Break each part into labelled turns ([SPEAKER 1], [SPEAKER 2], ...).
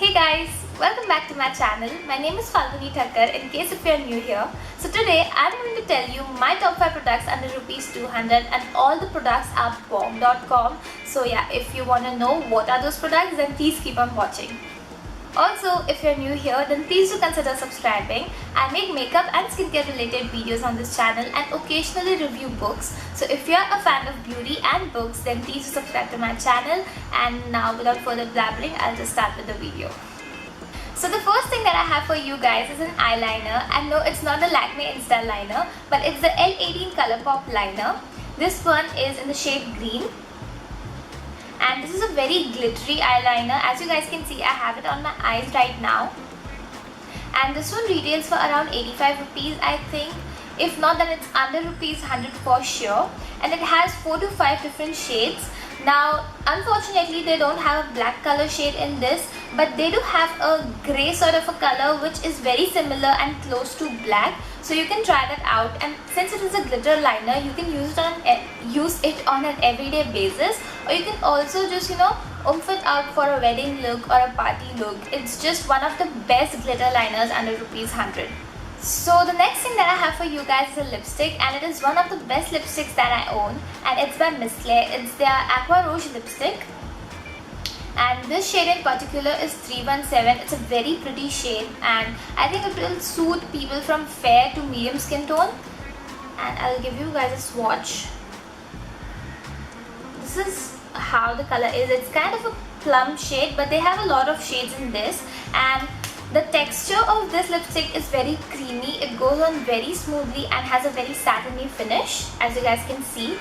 [SPEAKER 1] Hey guys, welcome back to my channel. My name is Falguni Thakkar in case if you are new here. So today I'm going to tell you my top 5 products under rupees 200 and all the products are bomb.com. So yeah, if you want to know what are those products, then please keep on watching. Also, if you're new here, then please do consider subscribing. I make makeup and skincare related videos on this channel and occasionally review books. So if you're a fan of beauty and books, then please do subscribe to my channel. And now without further blabbering, I'll just start with the video. So the first thing that I have for you guys is an eyeliner, and no, it's not the Lakme Insta liner, but it's the L18 Colourpop liner. This one is in the shade green. And this is a very glittery eyeliner. As you guys can see, I have it on my eyes right now. And this one retails for around 85 rupees, I think. If not, then it's under rupees 100 for sure. And it has 4 to 5 different shades. Now, unfortunately, they don't have a black color shade in this, but they do have a grey sort of a color which is very similar and close to black. So you can try that out, and since it is a glitter liner, you can use it on an everyday basis, or you can also just oomph it out for a wedding look or a party look. It's just one of the best glitter liners under rupees 100. So the next thing that I have for you guys is a lipstick, and it is one of the best lipsticks that I own, and it's by Miss Claire. It's their Aqua Rouge lipstick, and this shade in particular is 317. It's a very pretty shade, and I think it will suit people from fair to medium skin tone. And I'll give you guys a swatch. This is how the color is. It's kind of a plum shade, but they have a lot of shades in this, and the texture of this lipstick is very creamy. It goes on very smoothly and has a very satiny finish, as you guys can see.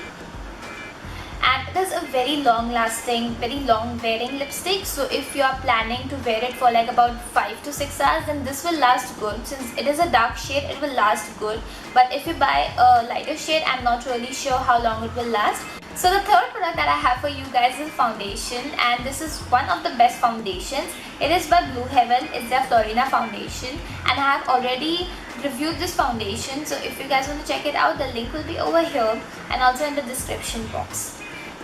[SPEAKER 1] And it is a very long lasting, very long wearing lipstick. So if you are planning to wear it for like about 5 to 6 hours, then this will last good. Since it is a dark shade, it will last good. But if you buy a lighter shade, I'm not really sure how long it will last. So the third product that I have for you guys is foundation, and this is one of the best foundations. It is by Blue Heaven. It's their Florina foundation, and I have already reviewed this foundation. So if you guys want to check it out, the link will be over here and also in the description box.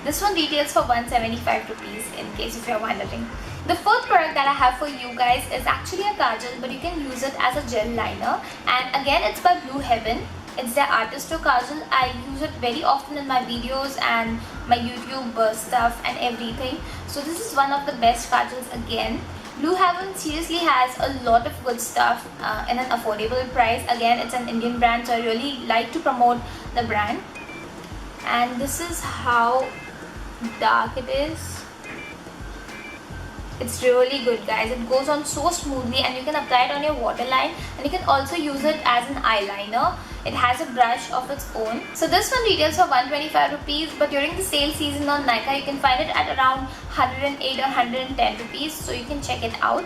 [SPEAKER 1] This one retails for 175 rupees in case if you're wondering. The fourth product that I have for you guys is actually a kajal, but you can use it as a gel liner, and again it's by Blue Heaven. It's their Artisto Kajal. I use it very often in my videos and my YouTube stuff and everything. So this is one of the best kajals again. Blue Heaven seriously has a lot of good stuff in an affordable price. Again, it's an Indian brand, so I really like to promote the brand. And this is how dark it is. It's really good, guys. It goes on so smoothly, and you can apply it on your waterline, and you can also use it as an eyeliner. It has a brush of its own. So this one retails for 125 rupees, but during the sale season on Nykaa, you can find it at around 108 or 110 rupees, so you can check it out.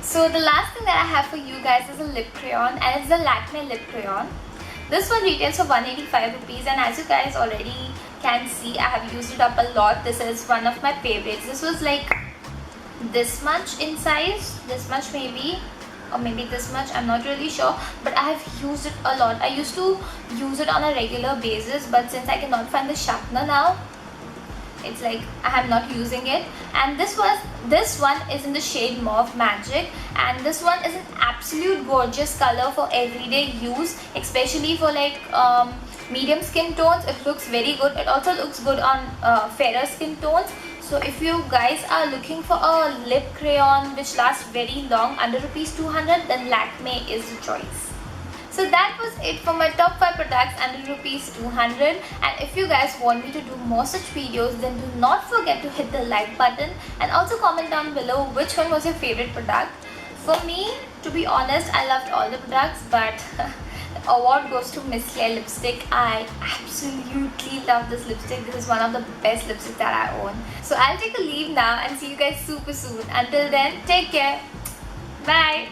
[SPEAKER 1] So the last thing that I have for you guys is a lip crayon, and it's the Lakme lip crayon. This one retails for 185 rupees, and as you guys already can see, I have used it up a lot. This is one of my favorites. This was like this much in size, this much maybe, or maybe this much, I'm not really sure, but I have used it a lot. I used to use it on a regular basis, but since I cannot find the sharpener now, it's like I am not using it. And this one is in the shade Mauve Magic, and this one is an absolute gorgeous color for everyday use, especially for like medium skin tones. It looks very good. It also looks good on fairer skin tones. So if you guys are looking for a lip crayon which lasts very long under rupees 200, then Lakme is the choice. So that was it for my top 5 products under rupees 200. And if you guys want me to do more such videos, then do not forget to hit the like button and also comment down below which one was your favorite product. For me, to be honest, I loved all the products, but the award goes to Miss Claire lipstick. I absolutely love this lipstick. This is one of the best lipsticks that I own. So I'll take a leave now and see you guys super soon. Until then, take care. Bye.